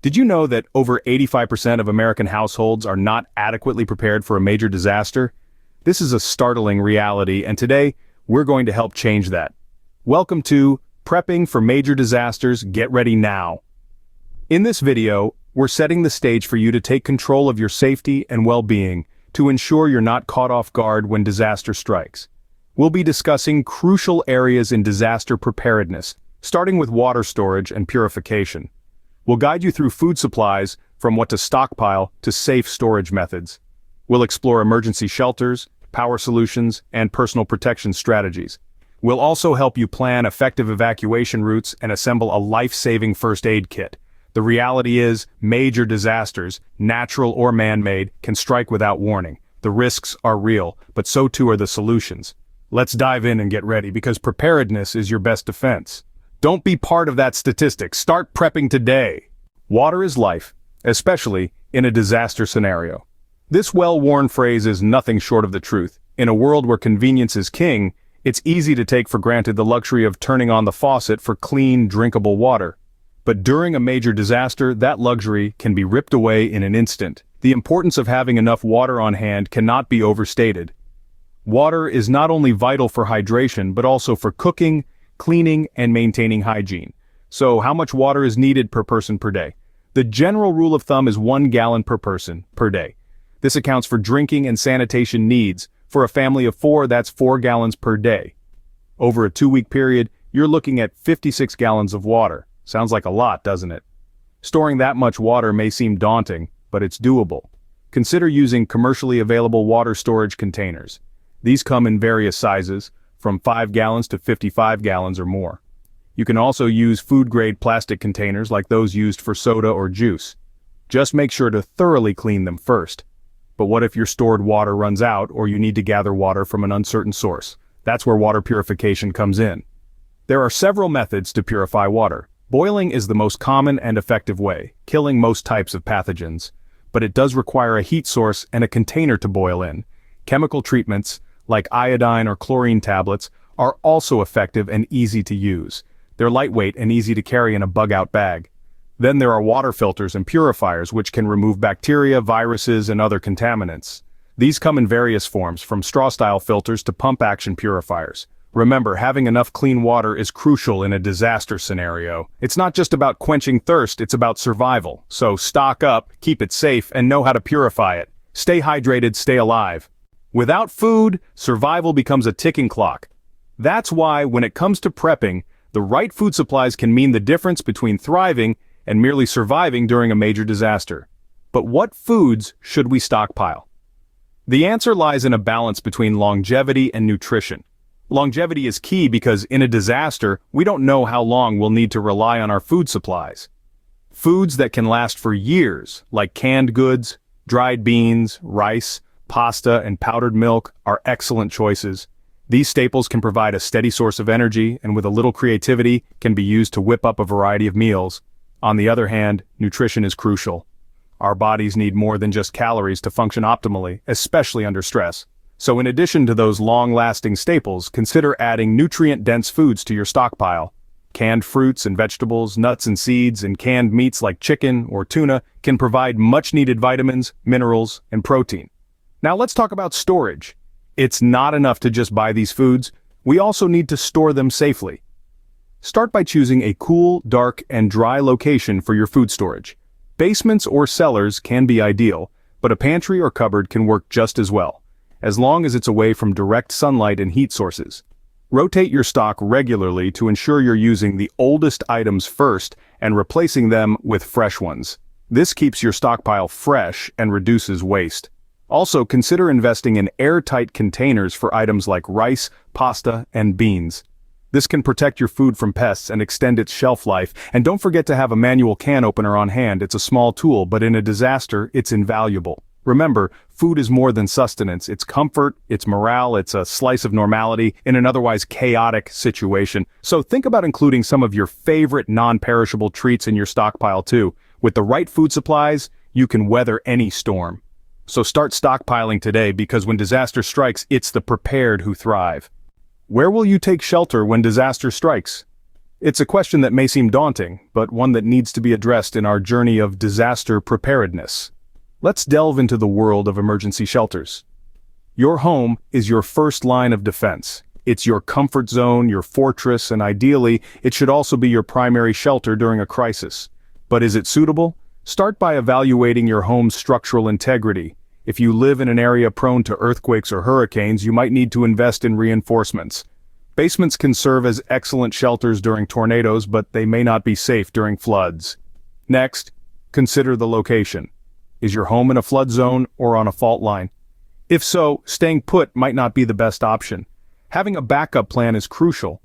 Did you know that over 85% of American households are not adequately prepared for a major disaster? This is a startling reality, and today, we're going to help change that. Welcome to Prepping for Major Disasters, Get Ready Now. In this video, we're setting the stage for you to take control of your safety and well-being to ensure you're not caught off guard when disaster strikes. We'll be discussing crucial areas in disaster preparedness, starting with water storage and purification. We'll guide you through food supplies, from what to stockpile to safe storage methods. We'll explore emergency shelters, power solutions, and personal protection strategies. We'll also help you plan effective evacuation routes and assemble a life-saving first aid kit. The reality is, major disasters, natural or man-made, can strike without warning. The risks are real, but so too are the solutions. Let's dive in and get ready, because preparedness is your best defense. Don't be part of that statistic. Start prepping today. Water is life, especially in a disaster scenario. This well-worn phrase is nothing short of the truth. In a world where convenience is king, it's easy to take for granted the luxury of turning on the faucet for clean, drinkable water. But during a major disaster, that luxury can be ripped away in an instant. The importance of having enough water on hand cannot be overstated. Water is not only vital for hydration, but also for cooking, cleaning, and maintaining hygiene. So how much water is needed per person per day? The general rule of thumb is 1 gallon per person per day. This accounts for drinking and sanitation needs. For a family of 4, that's 4 gallons per day. Over a 2-week period, you're looking at 56 gallons of water. Sounds like a lot, doesn't it? Storing that much water may seem daunting, but it's doable. Consider using commercially available water storage containers. These come in various sizes, from 5 gallons to 55 gallons or more. You can also use food-grade plastic containers like those used for soda or juice. Just make sure to thoroughly clean them first. But what if your stored water runs out or you need to gather water from an uncertain source? That's where water purification comes in. There are several methods to purify water. Boiling is the most common and effective way, killing most types of pathogens. But it does require a heat source and a container to boil in. Chemical treatments, like iodine or chlorine tablets, are also effective and easy to use. They're lightweight and easy to carry in a bug-out bag. Then there are water filters and purifiers, which can remove bacteria, viruses, and other contaminants. These come in various forms, from straw-style filters to pump-action purifiers. Remember, having enough clean water is crucial in a disaster scenario. It's not just about quenching thirst, it's about survival. So stock up, keep it safe, and know how to purify it. Stay hydrated, stay alive. Without food, survival becomes a ticking clock. That's why, when it comes to prepping, the right food supplies can mean the difference between thriving and merely surviving during a major disaster. But what foods should we stockpile? The answer lies in a balance between longevity and nutrition. Longevity is key because in a disaster, we don't know how long we'll need to rely on our food supplies. Foods that can last for years, like canned goods, dried beans, rice, pasta, and powdered milk, are excellent choices. These staples can provide a steady source of energy and with a little creativity can be used to whip up a variety of meals. On the other hand, nutrition is crucial. Our bodies need more than just calories to function optimally, especially under stress. So in addition to those long-lasting staples, consider adding nutrient-dense foods to your stockpile. Canned fruits and vegetables, nuts and seeds, and canned meats like chicken or tuna can provide much-needed vitamins, minerals, and protein. Now let's talk about storage. It's not enough to just buy these foods, we also need to store them safely. Start by choosing a cool, dark, and dry location for your food storage. Basements or cellars can be ideal, but a pantry or cupboard can work just as well, as long as it's away from direct sunlight and heat sources. Rotate your stock regularly to ensure you're using the oldest items first and replacing them with fresh ones. This keeps your stockpile fresh and reduces waste. Also, consider investing in airtight containers for items like rice, pasta, and beans. This can protect your food from pests and extend its shelf life, and don't forget to have a manual can opener on hand. It's a small tool, but in a disaster, it's invaluable. Remember, food is more than sustenance. It's comfort, it's morale, it's a slice of normality in an otherwise chaotic situation. So think about including some of your favorite non-perishable treats in your stockpile too. With the right food supplies, you can weather any storm. So start stockpiling today, because when disaster strikes, it's the prepared who thrive. Where will you take shelter when disaster strikes? It's a question that may seem daunting, but one that needs to be addressed in our journey of disaster preparedness. Let's delve into the world of emergency shelters. Your home is your first line of defense. It's your comfort zone, your fortress, and ideally, it should also be your primary shelter during a crisis. But is it suitable? Start by evaluating your home's structural integrity. If you live in an area prone to earthquakes or hurricanes, you might need to invest in reinforcements. Basements can serve as excellent shelters during tornadoes, but they may not be safe during floods. Next, consider the location. Is your home in a flood zone or on a fault line? If so, staying put might not be the best option. Having a backup plan is crucial.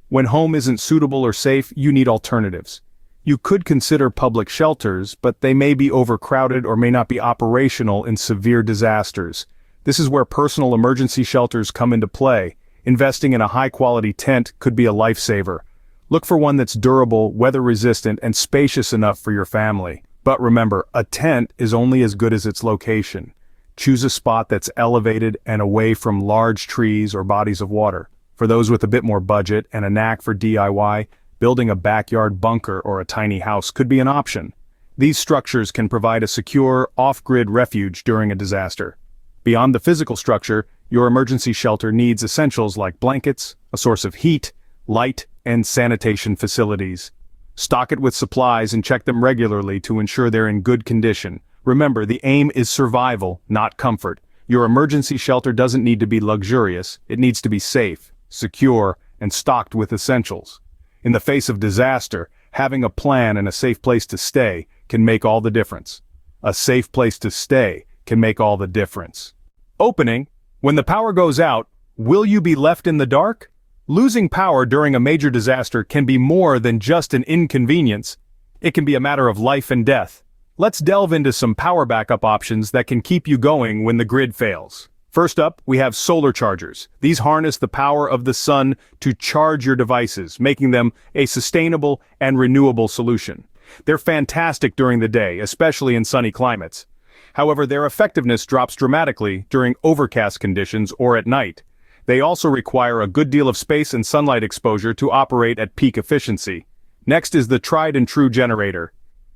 When home isn't suitable or safe, you need alternatives. You could consider public shelters, but they may be overcrowded or may not be operational in severe disasters. This is where personal emergency shelters come into play. Investing in a high-quality tent could be a lifesaver. Look for one that's durable, weather-resistant, and spacious enough for your family. But remember, a tent is only as good as its location. Choose a spot that's elevated and away from large trees or bodies of water. For those with a bit more budget and a knack for DIY, building a backyard bunker or a tiny house could be an option. These structures can provide a secure, off-grid refuge during a disaster. Beyond the physical structure, your emergency shelter needs essentials like blankets, a source of heat, light, and sanitation facilities. Stock it with supplies and check them regularly to ensure they're in good condition. Remember, the aim is survival, not comfort. Your emergency shelter doesn't need to be luxurious, it needs to be safe, secure, and stocked with essentials. In the face of disaster, having a plan and a safe place to stay can make all the difference. A safe place to stay can make all the difference. Opening: when the power goes out, will you be left in the dark? Losing power during a major disaster can be more than just an inconvenience. It can be a matter of life and death. Let's delve into some power backup options that can keep you going when the grid fails. First up, we have solar chargers. These harness the power of the sun to charge your devices, making them a sustainable and renewable solution. They're fantastic during the day, especially in sunny climates. However, their effectiveness drops dramatically during overcast conditions or at night. They also require a good deal of space and sunlight exposure to operate at peak efficiency. Next is the tried-and-true generator.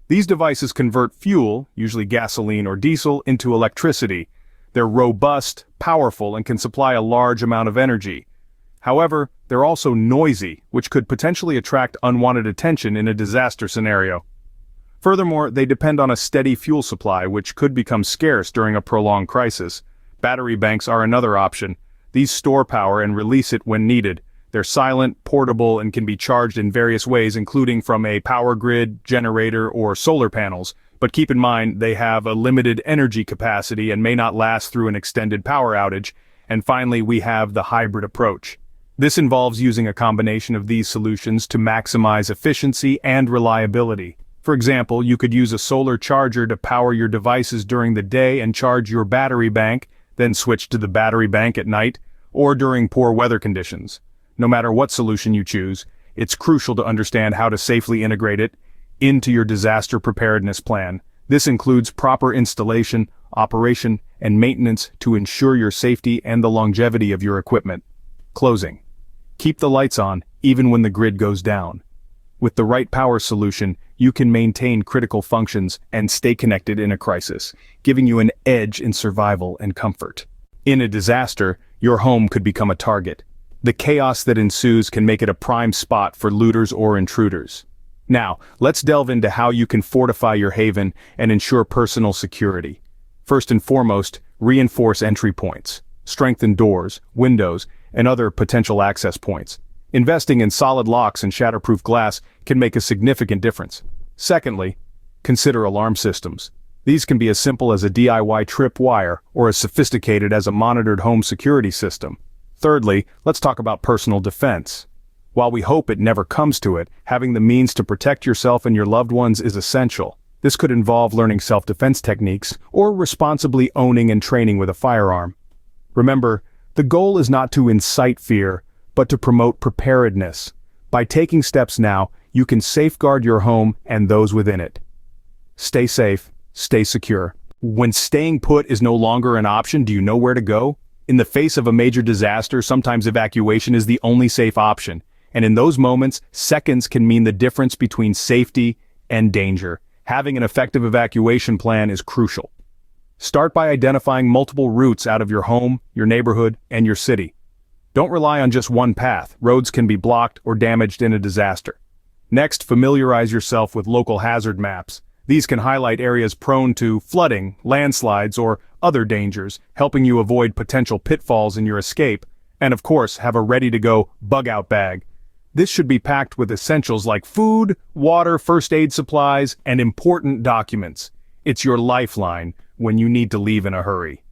These devices convert fuel, usually gasoline or diesel, into electricity. They're robust, powerful, and can supply a large amount of energy. However, they're also noisy, which could potentially attract unwanted attention in a disaster scenario. Furthermore, they depend on a steady fuel supply, which could become scarce during a prolonged crisis. Battery banks are another option. These store power and release it when needed. They're silent, portable, and can be charged in various ways, including from a power grid, generator, or solar panels. But keep in mind, they have a limited energy capacity and may not last through an extended power outage. And finally, we have the hybrid approach. This involves using a combination of these solutions to maximize efficiency and reliability. For example, you could use a solar charger to power your devices during the day and charge your battery bank, then switch to the battery bank at night, or during poor weather conditions. No matter what solution you choose, it's crucial to understand how to safely integrate it into your disaster preparedness plan. This includes proper installation, operation, and maintenance to ensure your safety and the longevity of your equipment. Closing: keep the lights on, even when the grid goes down. With the right power solution, you can maintain critical functions and stay connected in a crisis, giving you an edge in survival and comfort. In a disaster, your home could become a target. The chaos that ensues can make it a prime spot for looters or intruders. Now, let's delve into how you can fortify your haven and ensure personal security. First and foremost, reinforce entry points. Strengthen doors, windows, and other potential access points. Investing in solid locks and shatterproof glass can make a significant difference. Secondly, consider alarm systems. These can be as simple as a DIY trip wire or as sophisticated as a monitored home security system. Thirdly, let's talk about personal defense. While we hope it never comes to it, having the means to protect yourself and your loved ones is essential. This could involve learning self-defense techniques or responsibly owning and training with a firearm. Remember, the goal is not to incite fear, but to promote preparedness. By taking steps now, you can safeguard your home and those within it. Stay safe, stay secure. When staying put is no longer an option, do you know where to go? In the face of a major disaster, sometimes evacuation is the only safe option. And in those moments, seconds can mean the difference between safety and danger. Having an effective evacuation plan is crucial. Start by identifying multiple routes out of your home, your neighborhood, and your city. Don't rely on just one path. Roads can be blocked or damaged in a disaster. Next, familiarize yourself with local hazard maps. These can highlight areas prone to flooding, landslides, or other dangers, helping you avoid potential pitfalls in your escape. And of course, have a ready-to-go bug-out bag. This should be packed with essentials like food, water, first aid supplies, and important documents. It's your lifeline when you need to leave in a hurry.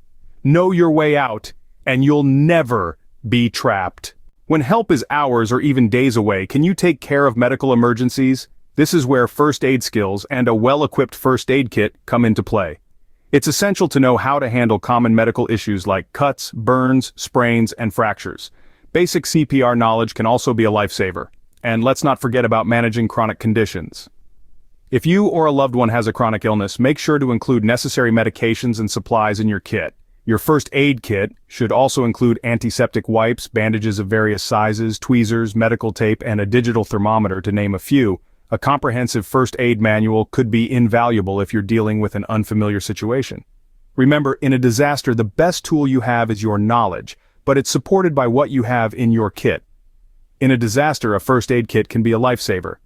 Know your way out, and you'll never be trapped. When help is hours or even days away, can you take care of medical emergencies? This is where first aid skills and a well-equipped first aid kit come into play. It's essential to know how to handle common medical issues like cuts, burns, sprains, and fractures. Basic CPR knowledge can also be a lifesaver. And let's not forget about managing chronic conditions. If you or a loved one has a chronic illness, make sure to include necessary medications and supplies in your kit. Your first aid kit should also include antiseptic wipes, bandages of various sizes, tweezers, medical tape, and a digital thermometer, to name a few. A comprehensive first aid manual could be invaluable if you're dealing with an unfamiliar situation. Remember, in a disaster, the best tool you have is your knowledge, but it's supported by what you have in your kit. In a disaster, a first aid kit can be a lifesaver.